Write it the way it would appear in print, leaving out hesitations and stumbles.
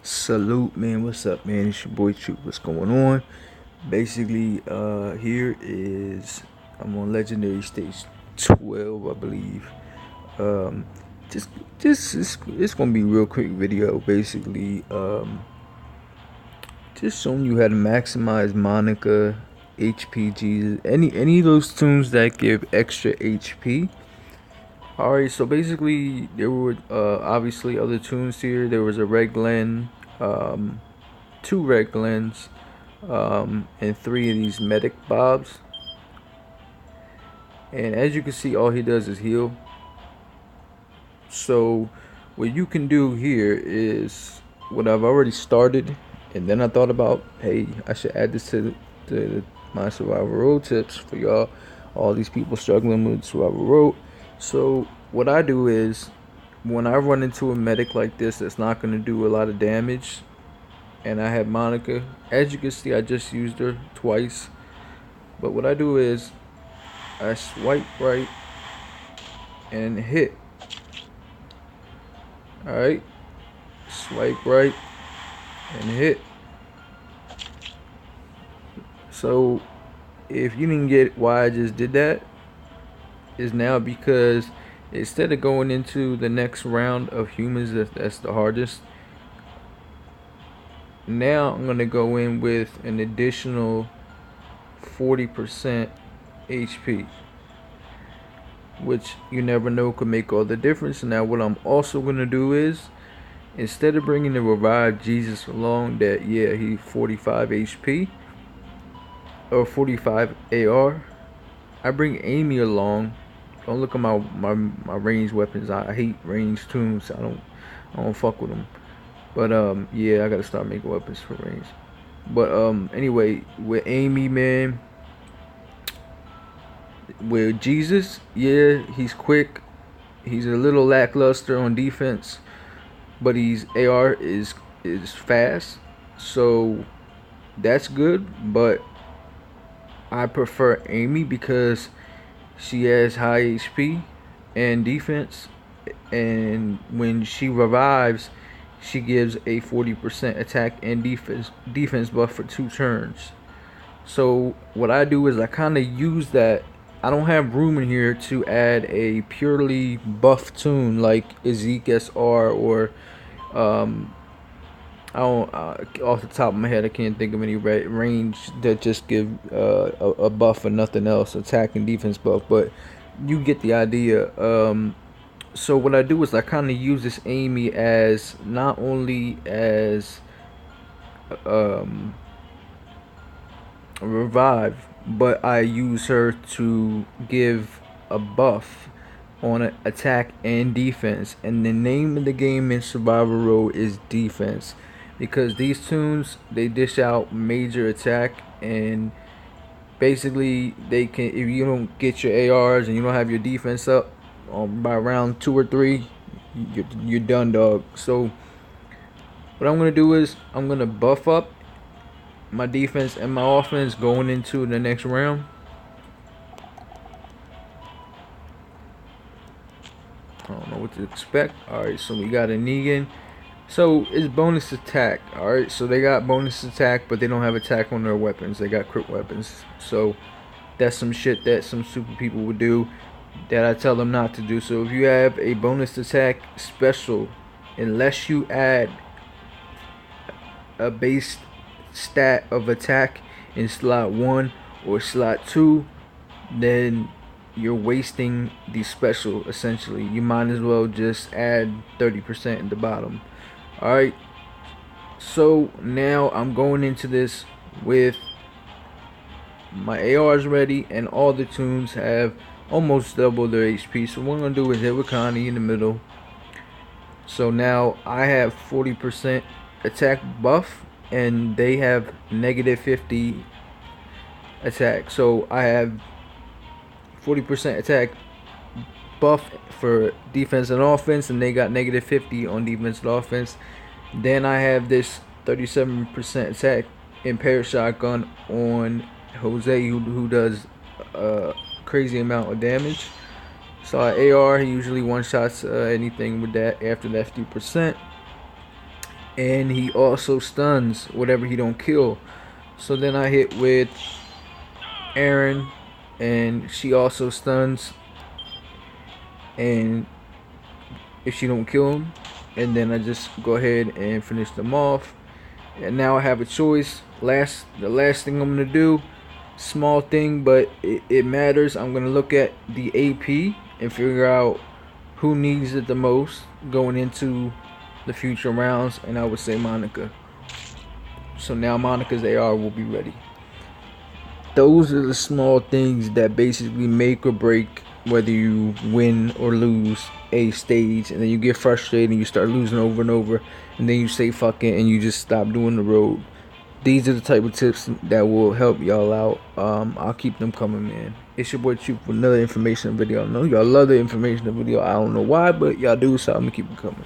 Salute, man. What's up, man? It's your boy Truth. What's going on? Basically, here is I'm on Legendary Stage 12, I believe. Um, just, it's gonna be a real quick video. Basically, just showing you how to maximize Monica, HPGs, any of those tunes that give extra HP. Alright, so basically there were obviously other tunes here. There was a Red Glen, um, two Red Glens, and three of these medic bobs. And as you can see, all he does is heal. So what you can do here is what I've already started, and then I thought about, hey, I should add this to my survival road tips for y'all, all these people struggling with survival road. So what I do is when I run into a medic like this that's not going to do a lot of damage, and I have Monica, as you can see, I just used her twice. But what I do is I swipe right and hit. Alright, swipe right and hit. So if you didn't get why I just did that, is now because instead of going into the next round of humans, that's the hardest. Now I'm gonna go in with an additional 40% HP, which you never know could make all the difference. Now what I'm also gonna do is, instead of bringing the revived Jesus along, that yeah, he 45 HP or 45 AR, I bring Amy along. Don't look at my ranged weapons. I hate ranged tunes. I don't fuck with them. But yeah, I gotta start making weapons for range. But anyway, with Amy, man, with Jesus, yeah, he's quick. He's a little lackluster on defense, but he's AR is fast. So that's good, but I prefer Amy because she has high HP and defense, and when she revives, she gives a 40% attack and defense buff for 2 turns. So what I do is I kind of use that. I don't have room in here to add a purely buff tune like Ezek SR or um, I don't off the top of my head I can't think of any range that just give a buff and nothing else, attack and defense buff, but you get the idea. So what I do is I kind of use this Amy as not only as um, a revive, but I use her to give a buff on attack and defense. And the name of the game in Survival Road is defense, because these tunes, they dish out major attack, and basically they can, if you don't get your ARs and you don't have your defense up by round 2 or 3, you're done, dog. So what I'm gonna do is I'm gonna buff up my defense and my offense going into the next round. I don't know what to expect. Alright, so we got a Negan. So it's bonus attack. Alright, so they got bonus attack, but they don't have attack on their weapons. They got crit weapons. So that's some shit that some super people would do that I tell them not to do. So if you have a bonus attack special, unless you add a base stat of attack in slot 1 or slot 2, then you're wasting the special. Essentially, you might as well just add 30% in the bottom. Alright, so now I'm going into this with my ARs ready, and all the tunes have almost double their HP. So what I'm gonna do is hit with Connie in the middle. So now I have 40% attack buff, and they have -50 attack. So I have 40% attack buff for defense and offense, and they got -50 on defense and offense. Then I have this 37% attack impaired shotgun on Jose, who does a crazy amount of damage. So AR, he usually one shots anything with that after that 50%. and he also stuns whatever he don't kill. So then I hit with Aaron, and she also stuns, and if she don't kill him, and then I just go ahead and finish them off. And now I have a choice. The last thing I'm gonna do, small thing, but it matters. I'm gonna look at the AP and figure out who needs it the most going into the future rounds, and I would say Monica. So now Monica's AR will be ready. Those are the small things that basically make or break whether you win or lose a stage, and then you get frustrated and you start losing over and over, and then you say fuck it and you just stop doing the road. These are the type of tips that will help y'all out. I'll keep them coming, man. It's your boy Truth with another information video. I know y'all love the information video. I don't know why, but y'all do, so I'm gonna keep it coming.